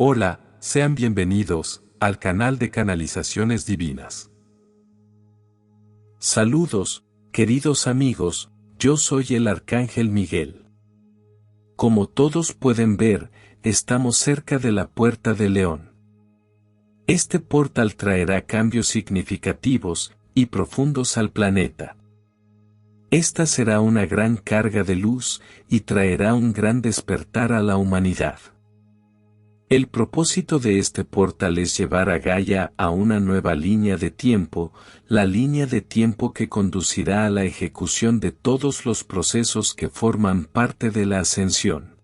Hola, sean bienvenidos al canal de Canalizaciones Divinas. Saludos, queridos amigos, yo soy el Arcángel Miguel. Como todos pueden ver, estamos cerca de la Puerta de León. Este portal traerá cambios significativos y profundos al planeta. Esta será una gran carga de luz y traerá un gran despertar a la humanidad. El propósito de este portal es llevar a Gaia a una nueva línea de tiempo, la línea de tiempo que conducirá a la ejecución de todos los procesos que forman parte de la ascensión.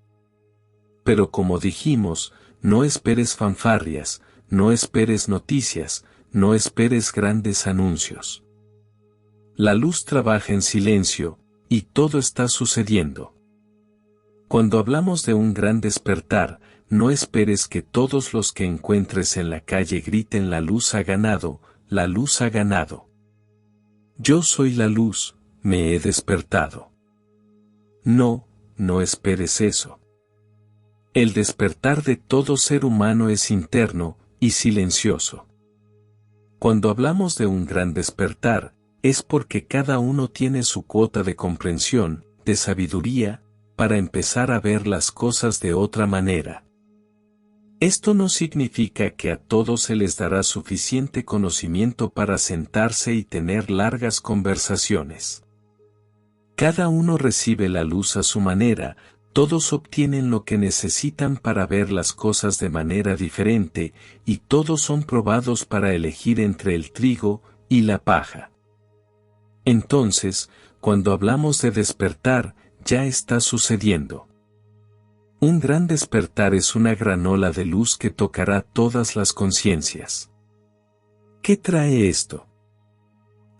Pero como dijimos, no esperes fanfarrias, no esperes noticias, no esperes grandes anuncios. La luz trabaja en silencio, y todo está sucediendo. Cuando hablamos de un gran despertar, no esperes que todos los que encuentres en la calle griten la luz ha ganado, la luz ha ganado. Yo soy la luz, me he despertado. No, no esperes eso. El despertar de todo ser humano es interno y silencioso. Cuando hablamos de un gran despertar, es porque cada uno tiene su cuota de comprensión, de sabiduría, para empezar a ver las cosas de otra manera. Esto no significa que a todos se les dará suficiente conocimiento para sentarse y tener largas conversaciones. Cada uno recibe la luz a su manera, todos obtienen lo que necesitan para ver las cosas de manera diferente, y todos son probados para elegir entre el trigo y la paja. Entonces, cuando hablamos de despertar, ya está sucediendo. Un gran despertar es una gran ola de luz que tocará todas las conciencias. ¿Qué trae esto?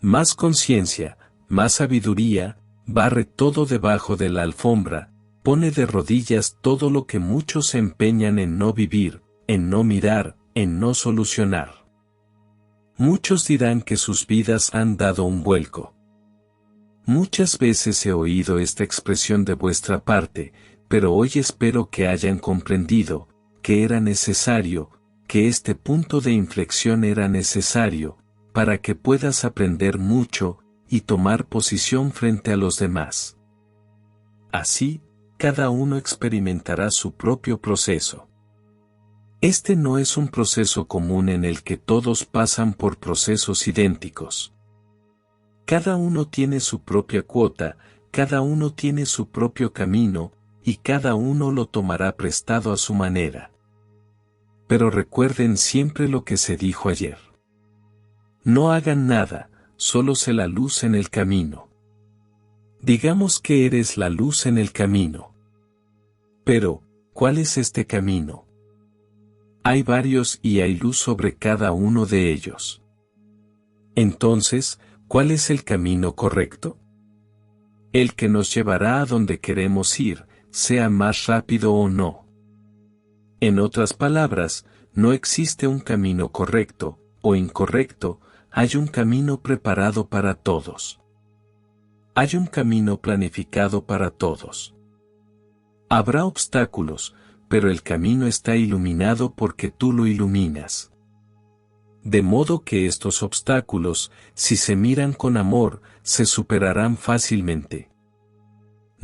Más conciencia, más sabiduría, barre todo debajo de la alfombra, pone de rodillas todo lo que muchos se empeñan en no vivir, en no mirar, en no solucionar. Muchos dirán que sus vidas han dado un vuelco. Muchas veces he oído esta expresión de vuestra parte, pero hoy espero que hayan comprendido, que era necesario, que este punto de inflexión era necesario, para que puedas aprender mucho, y tomar posición frente a los demás. Así, cada uno experimentará su propio proceso. Este no es un proceso común en el que todos pasan por procesos idénticos. Cada uno tiene su propia cuota, cada uno tiene su propio camino, y cada uno lo tomará prestado a su manera. Pero recuerden siempre lo que se dijo ayer. No hagan nada, solo sé la luz en el camino. Digamos que eres la luz en el camino. Pero, ¿cuál es este camino? Hay varios y hay luz sobre cada uno de ellos. Entonces, ¿cuál es el camino correcto? El que nos llevará a donde queremos ir, sea más rápido o no. En otras palabras, no existe un camino correcto o incorrecto, hay un camino preparado para todos. Hay un camino planificado para todos. Habrá obstáculos, pero el camino está iluminado porque tú lo iluminas. De modo que estos obstáculos, si se miran con amor, se superarán fácilmente.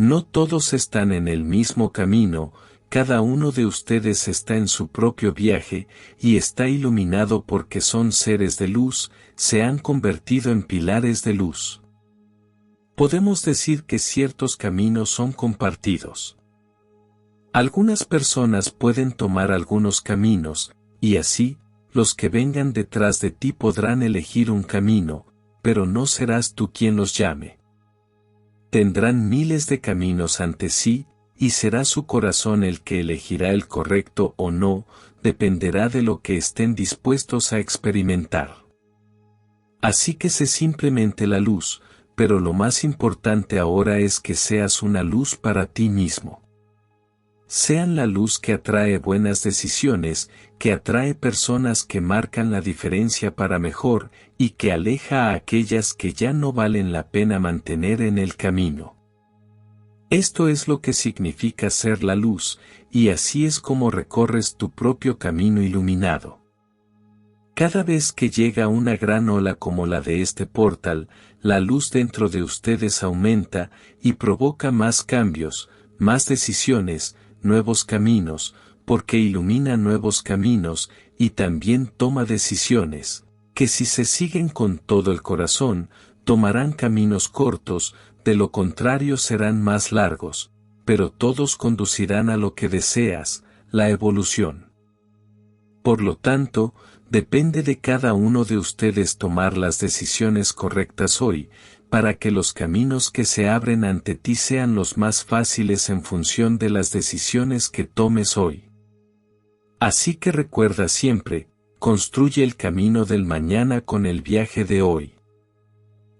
No todos están en el mismo camino, cada uno de ustedes está en su propio viaje, y está iluminado porque son seres de luz, se han convertido en pilares de luz. Podemos decir que ciertos caminos son compartidos. Algunas personas pueden tomar algunos caminos, y así, los que vengan detrás de ti podrán elegir un camino, pero no serás tú quien los llame. Tendrán miles de caminos ante sí, y será su corazón el que elegirá el correcto o no, dependerá de lo que estén dispuestos a experimentar. Así que sé simplemente la luz, pero lo más importante ahora es que seas una luz para ti mismo. Sean la luz que atrae buenas decisiones, que atrae personas que marcan la diferencia para mejor, y que aleja a aquellas que ya no valen la pena mantener en el camino. Esto es lo que significa ser la luz, y así es como recorres tu propio camino iluminado. Cada vez que llega una gran ola como la de este portal, la luz dentro de ustedes aumenta y provoca más cambios, más decisiones, nuevos caminos, porque ilumina nuevos caminos y también toma decisiones, que si se siguen con todo el corazón, tomarán caminos cortos, de lo contrario serán más largos, pero todos conducirán a lo que deseas, la evolución. Por lo tanto, depende de cada uno de ustedes tomar las decisiones correctas hoy, para que los caminos que se abren ante ti sean los más fáciles en función de las decisiones que tomes hoy. Así que recuerda siempre, construye el camino del mañana con el viaje de hoy.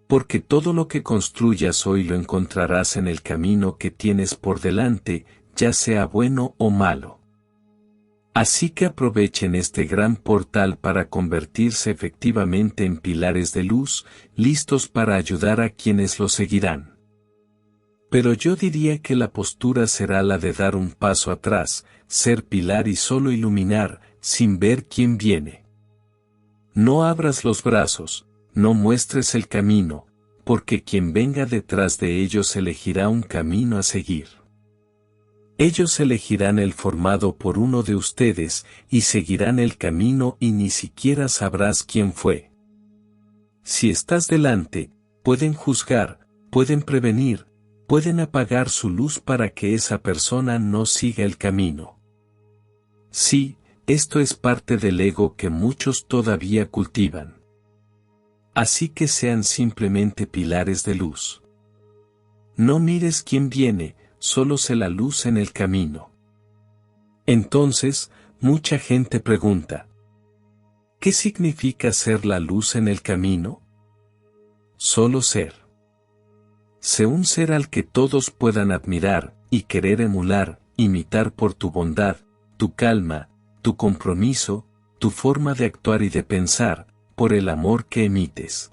Porque todo lo que construyas hoy lo encontrarás en el camino que tienes por delante, ya sea bueno o malo. Así que aprovechen este gran portal para convertirse efectivamente en pilares de luz, listos para ayudar a quienes lo seguirán. Pero yo diría que la postura será la de dar un paso atrás, ser pilar y solo iluminar, sin ver quién viene. No abras los brazos, no muestres el camino, porque quien venga detrás de ellos elegirá un camino a seguir. Ellos elegirán el formado por uno de ustedes y seguirán el camino y ni siquiera sabrás quién fue. Si estás delante, pueden juzgar, pueden prevenir, pueden apagar su luz para que esa persona no siga el camino. Sí, esto es parte del ego que muchos todavía cultivan. Así que sean simplemente pilares de luz. No mires quién viene, solo sé la luz en el camino. Entonces, mucha gente pregunta: ¿qué significa ser la luz en el camino? Solo ser. Sé un ser al que todos puedan admirar, y querer emular, imitar por tu bondad, tu calma, tu compromiso, tu forma de actuar y de pensar, por el amor que emites.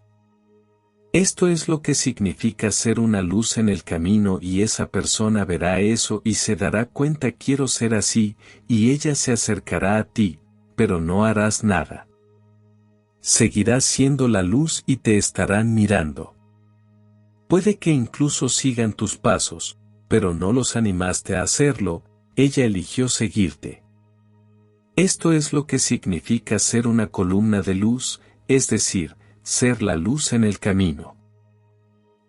Esto es lo que significa ser una luz en el camino y esa persona verá eso y se dará cuenta quiero ser así, y ella se acercará a ti, pero no harás nada. Seguirás siendo la luz y te estarán mirando. Puede que incluso sigan tus pasos, pero no los animaste a hacerlo, ella eligió seguirte. Esto es lo que significa ser una columna de luz, es decir, ser la luz en el camino.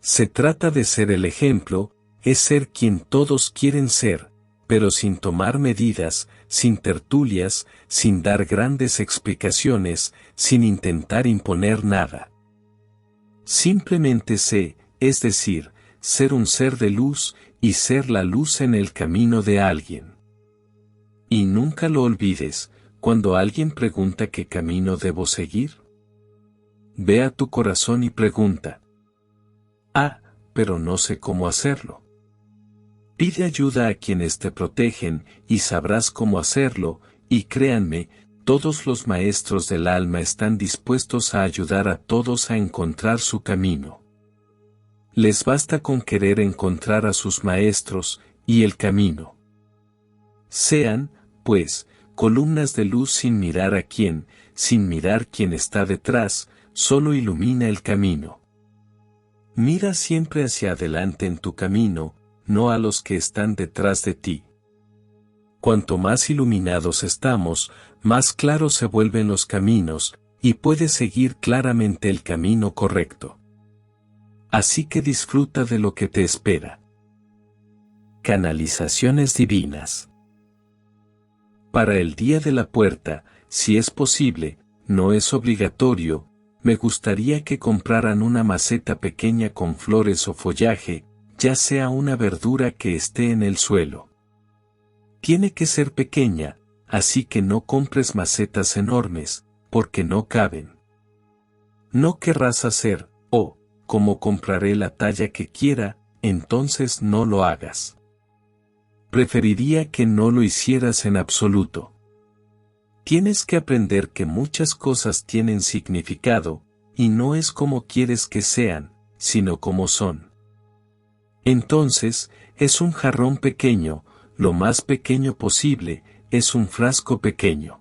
Se trata de ser el ejemplo, es ser quien todos quieren ser, pero sin tomar medidas, sin tertulias, sin dar grandes explicaciones, sin intentar imponer nada. Simplemente sé, es decir, ser un ser de luz, y ser la luz en el camino de alguien. Y nunca lo olvides, cuando alguien pregunta qué camino debo seguir. Ve a tu corazón y pregunta: pero no sé cómo hacerlo. Pide ayuda a quienes te protegen, y sabrás cómo hacerlo, y créanme, todos los maestros del alma están dispuestos a ayudar a todos a encontrar su camino. Les basta con querer encontrar a sus maestros, y el camino. Sean, pues, columnas de luz sin mirar a quién, sin mirar quién está detrás, solo ilumina el camino. Mira siempre hacia adelante en tu camino, no a los que están detrás de ti. Cuanto más iluminados estamos, más claros se vuelven los caminos, y puedes seguir claramente el camino correcto. Así que disfruta de lo que te espera. Canalizaciones divinas. Para el día de la puerta, si es posible, no es obligatorio, me gustaría que compraran una maceta pequeña con flores o follaje, ya sea una verdura que esté en el suelo. Tiene que ser pequeña, así que no compres macetas enormes, porque no caben. No querrás hacer, como compraré la talla que quiera, entonces no lo hagas. Preferiría que no lo hicieras en absoluto. Tienes que aprender que muchas cosas tienen significado, y no es como quieres que sean, sino como son. Entonces, Es un jarrón pequeño, lo más pequeño posible, es un frasco pequeño.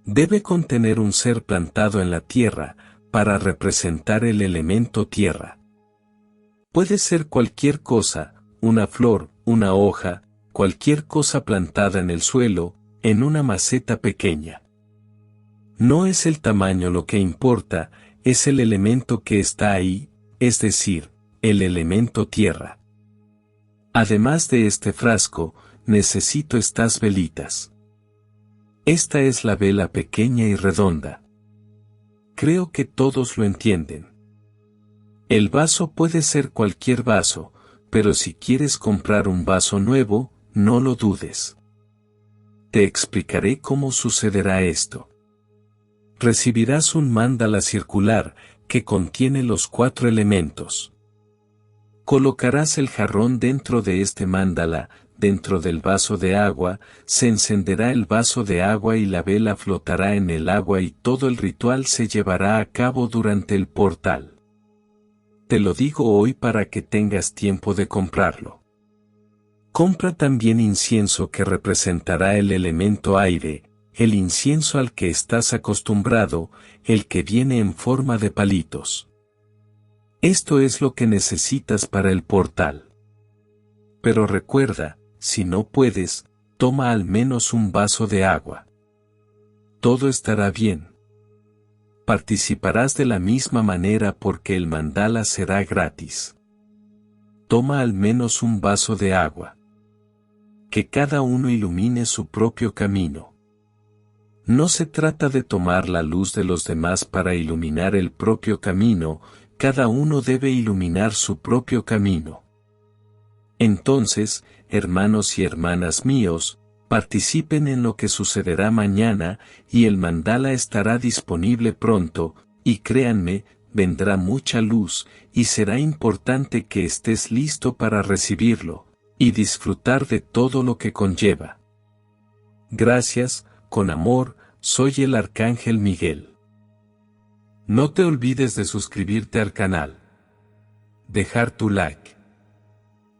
Debe contener un ser plantado en la tierra, para representar el elemento tierra. Puede ser cualquier cosa, una flor, una hoja, cualquier cosa plantada en el suelo, en una maceta pequeña. No es el tamaño lo que importa, es el elemento que está ahí, es decir, el elemento tierra. Además de este frasco, necesito estas velitas. Esta es la vela pequeña y redonda. Creo que todos lo entienden. El vaso puede ser cualquier vaso, pero si quieres comprar un vaso nuevo, no lo dudes. Te explicaré cómo sucederá esto. Recibirás un mandala circular, que contiene los 4 elementos. Colocarás el jarrón dentro de este mandala, dentro del vaso de agua, se encenderá el vaso de agua y la vela flotará en el agua y todo el ritual se llevará a cabo durante el portal. Te lo digo hoy para que tengas tiempo de comprarlo. Compra también incienso que representará el elemento aire, el incienso al que estás acostumbrado, el que viene en forma de palitos. Esto es lo que necesitas para el portal. Pero recuerda, si no puedes, toma al menos un vaso de agua. Todo estará bien. Participarás de la misma manera porque el mandala será gratis. Toma al menos un vaso de agua. Que cada uno ilumine su propio camino. No se trata de tomar la luz de los demás para iluminar el propio camino, cada uno debe iluminar su propio camino. Entonces, hermanos y hermanas míos, participen en lo que sucederá mañana, y el mandala estará disponible pronto, y créanme, vendrá mucha luz, y será importante que estés listo para recibirlo, y disfrutar de todo lo que conlleva. Gracias, con amor, soy el Arcángel Miguel. No te olvides de suscribirte al canal, dejar tu like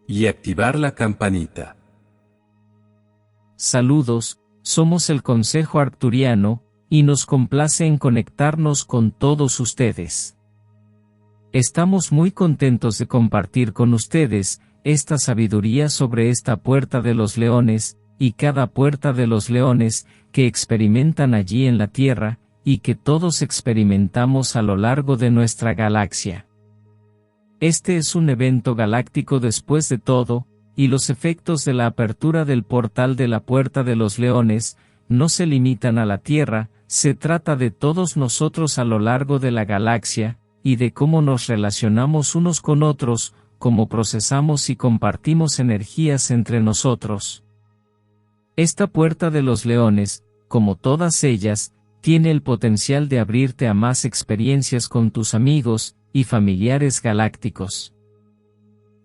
y activar la campanita. Saludos, somos el Consejo Arcturiano, y nos complace en conectarnos con todos ustedes. Estamos muy contentos de compartir con ustedes esta sabiduría sobre esta puerta de los leones, y cada puerta de los leones, que experimentan allí en la Tierra, y que todos experimentamos a lo largo de nuestra galaxia. Este es un evento galáctico después de todo, y los efectos de la apertura del portal de la Puerta de los Leones, no se limitan a la Tierra, se trata de todos nosotros a lo largo de la galaxia, y de cómo nos relacionamos unos con otros, cómo procesamos y compartimos energías entre nosotros. Esta Puerta de los Leones, como todas ellas, tiene el potencial de abrirte a más experiencias con tus amigos y familiares galácticos.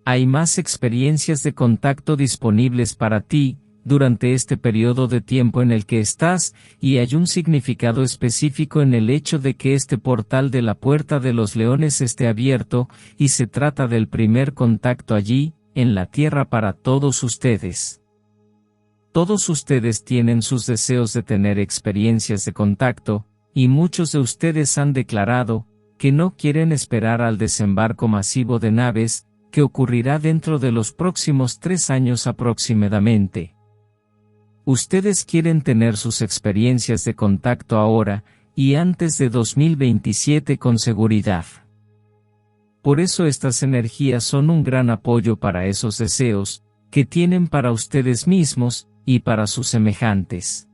Hay más experiencias de contacto disponibles para ti, durante este periodo de tiempo en el que estás, y hay un significado específico en el hecho de que este portal de la Puerta de los Leones esté abierto, y se trata del primer contacto allí, en la Tierra para todos ustedes. Todos ustedes tienen sus deseos de tener experiencias de contacto, y muchos de ustedes han declarado que no quieren esperar al desembarco masivo de naves, que ocurrirá dentro de los próximos 3 años aproximadamente. Ustedes quieren tener sus experiencias de contacto ahora, y antes de 2027 con seguridad. Por eso estas energías son un gran apoyo para esos deseos, que tienen para ustedes mismos, y para sus semejantes.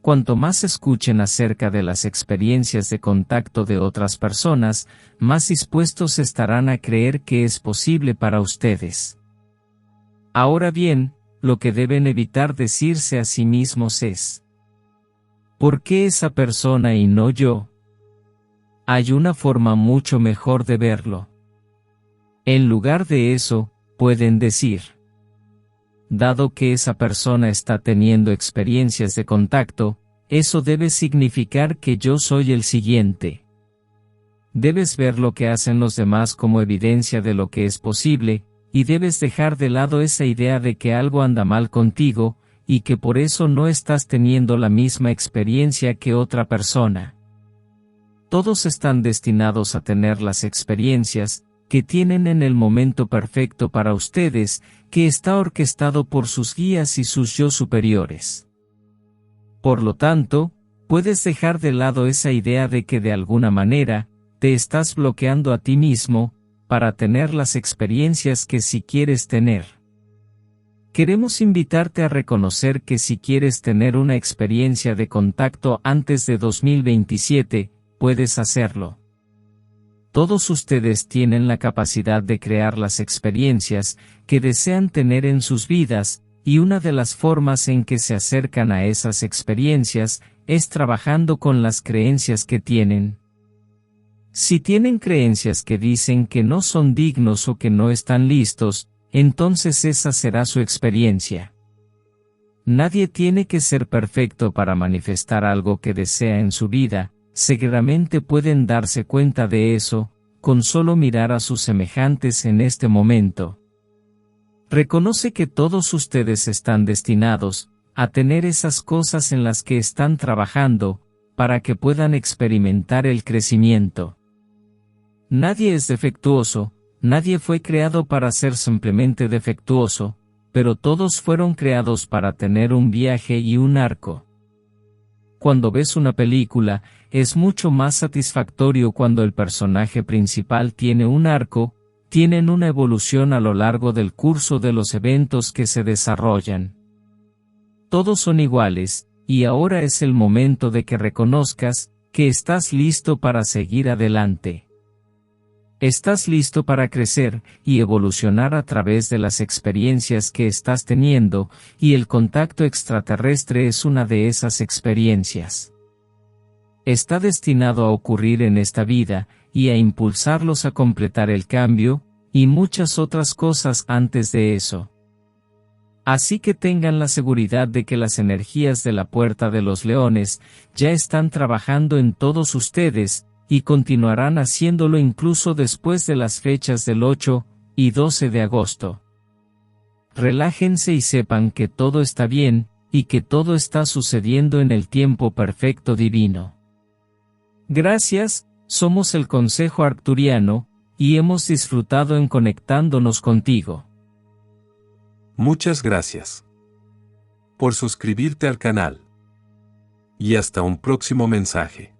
Cuanto más escuchen acerca de las experiencias de contacto de otras personas, más dispuestos estarán a creer que es posible para ustedes. Ahora bien, lo que deben evitar decirse a sí mismos es: ¿por qué esa persona y no yo? Hay una forma mucho mejor de verlo. En lugar de eso, pueden decir: dado que esa persona está teniendo experiencias de contacto, eso debe significar que yo soy el siguiente. Debes ver lo que hacen los demás como evidencia de lo que es posible, y debes dejar de lado esa idea de que algo anda mal contigo, y que por eso no estás teniendo la misma experiencia que otra persona. Todos están destinados a tener las experiencias que tienen en el momento perfecto para ustedes, que está orquestado por sus guías y sus yo superiores. Por lo tanto, puedes dejar de lado esa idea de que de alguna manera, te estás bloqueando a ti mismo, para tener las experiencias que sí quieres tener. Queremos invitarte a reconocer que si quieres tener una experiencia de contacto antes de 2027, puedes hacerlo. Todos ustedes tienen la capacidad de crear las experiencias que desean tener en sus vidas, y una de las formas en que se acercan a esas experiencias es trabajando con las creencias que tienen. Si tienen creencias que dicen que no son dignos o que no están listos, entonces esa será su experiencia. Nadie tiene que ser perfecto para manifestar algo que desea en su vida. Seguramente pueden darse cuenta de eso, con solo mirar a sus semejantes en este momento. Reconoce que todos ustedes están destinados a tener esas cosas en las que están trabajando, para que puedan experimentar el crecimiento. Nadie es defectuoso, nadie fue creado para ser simplemente defectuoso, pero todos fueron creados para tener un viaje y un arco. Cuando ves una película, es mucho más satisfactorio cuando el personaje principal tiene un arco, tienen una evolución a lo largo del curso de los eventos que se desarrollan. Todos son iguales, y ahora es el momento de que reconozcas que estás listo para seguir adelante. Estás listo para crecer y evolucionar a través de las experiencias que estás teniendo, y el contacto extraterrestre es una de esas experiencias. Está destinado a ocurrir en esta vida, y a impulsarlos a completar el cambio, y muchas otras cosas antes de eso. Así que tengan la seguridad de que las energías de la Puerta de los Leones ya están trabajando en todos ustedes, y continuarán haciéndolo incluso después de las fechas del 8 y 12 de agosto. Relájense y sepan que todo está bien, y que todo está sucediendo en el tiempo perfecto divino. Gracias, somos el Consejo Arcturiano, y hemos disfrutado en conectándonos contigo. Muchas gracias por suscribirte al canal. Y hasta un próximo mensaje.